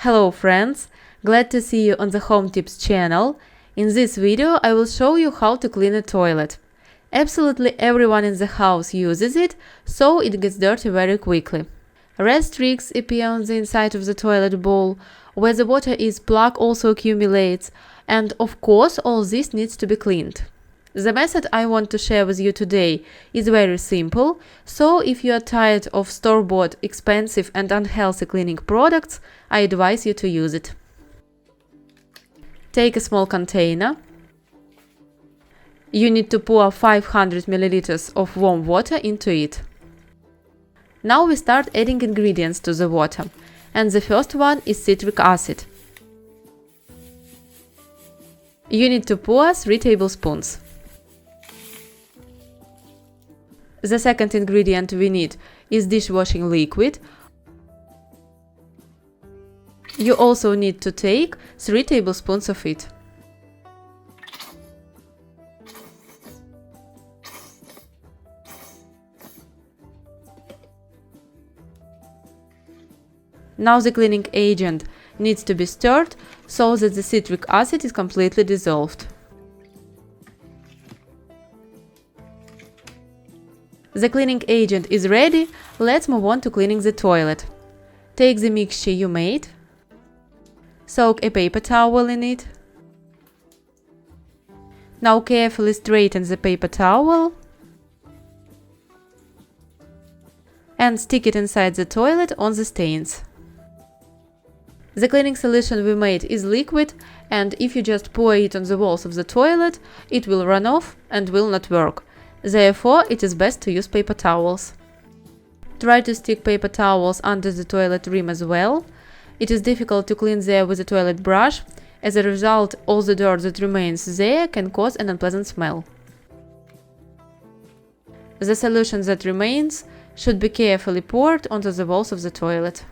Hello friends, glad to see you on the Home Tips channel. In this video I will show you how to clean a toilet. Absolutely everyone in the house uses it, so it gets dirty very quickly. Red streaks appear on the inside of the toilet bowl, where the water is plaque also accumulates, and of course all this needs to be cleaned. The method I want to share with you today is very simple, so if you are tired of store-bought, expensive and unhealthy cleaning products, I advise you to use it. Take a small container. You need to pour 500 ml of warm water into it. Now we start adding ingredients to the water, and the first one is citric acid. You need to pour 3 tablespoons. The second ingredient we need is dishwashing liquid. You also need to take 3 tablespoons of it. Now the cleaning agent needs to be stirred so that the citric acid is completely dissolved. The cleaning agent is ready, let's move on to cleaning the toilet. Take the mixture you made, soak a paper towel in it. Now carefully straighten the paper towel and stick it inside the toilet on the stains. The cleaning solution we made is liquid, and if you just pour it on the walls of the toilet, it will run off and will not work. Therefore, it is best to use paper towels. Try to stick paper towels under the toilet rim as well. It is difficult to clean there with a toilet brush. As a result, all the dirt that remains there can cause an unpleasant smell. The solution that remains should be carefully poured onto the walls of the toilet.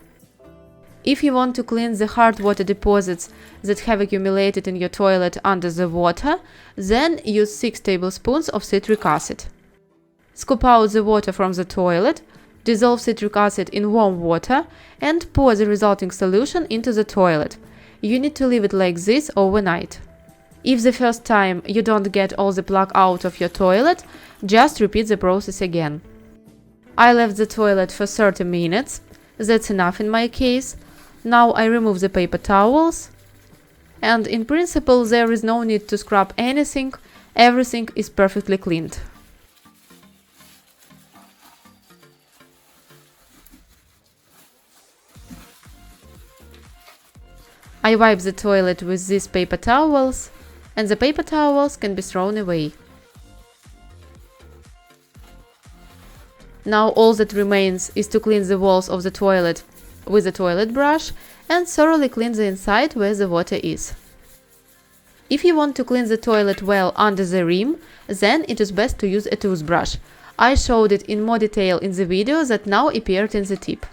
If you want to clean the hard water deposits that have accumulated in your toilet under the water, then use 6 tablespoons of citric acid. Scoop out the water from the toilet, dissolve citric acid in warm water, and pour the resulting solution into the toilet. You need to leave it like this overnight. If the first time you don't get all the plaque out of your toilet, just repeat the process again. I left the toilet for 30 minutes. That's enough in my case. Now I remove the paper towels, and in principle there is no need to scrub anything, everything is perfectly cleaned. I wipe the toilet with these paper towels, and the paper towels can be thrown away. Now all that remains is to clean the walls of the toilet with a toilet brush and thoroughly clean the inside where the water is. If you want to clean the toilet well under the rim, then it is best to use a toothbrush. I showed it in more detail in the video that now appeared in the tip.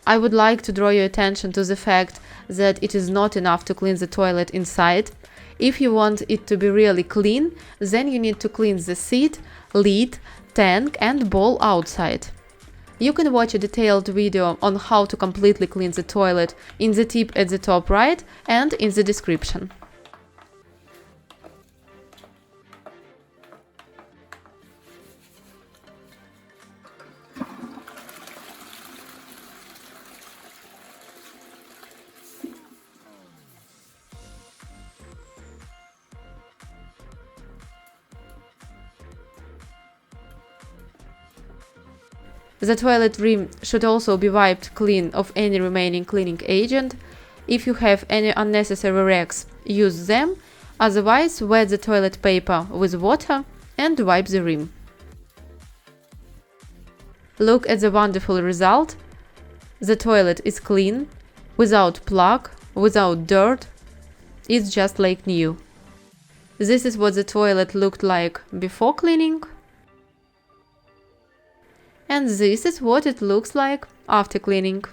I would like to draw your attention to the fact that it is not enough to clean the toilet inside. If you want it to be really clean, then you need to clean the seat, lid, tank and bowl outside. You can watch a detailed video on how to completely clean the toilet in the tip at the top right and in the description. The toilet rim should also be wiped clean of any remaining cleaning agent. If you have any unnecessary rags, use them, otherwise wet the toilet paper with water and wipe the rim. Look at the wonderful result. The toilet is clean, without plaque, without dirt. It's just like new. This is what the toilet looked like before cleaning. And this is what it looks like after cleaning.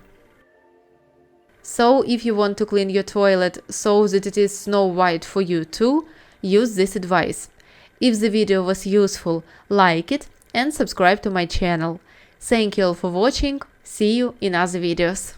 So if you want to clean your toilet so that it is snow white for you too, use this advice. If the video was useful, like it and subscribe to my channel. Thank you all for watching. See you in other videos.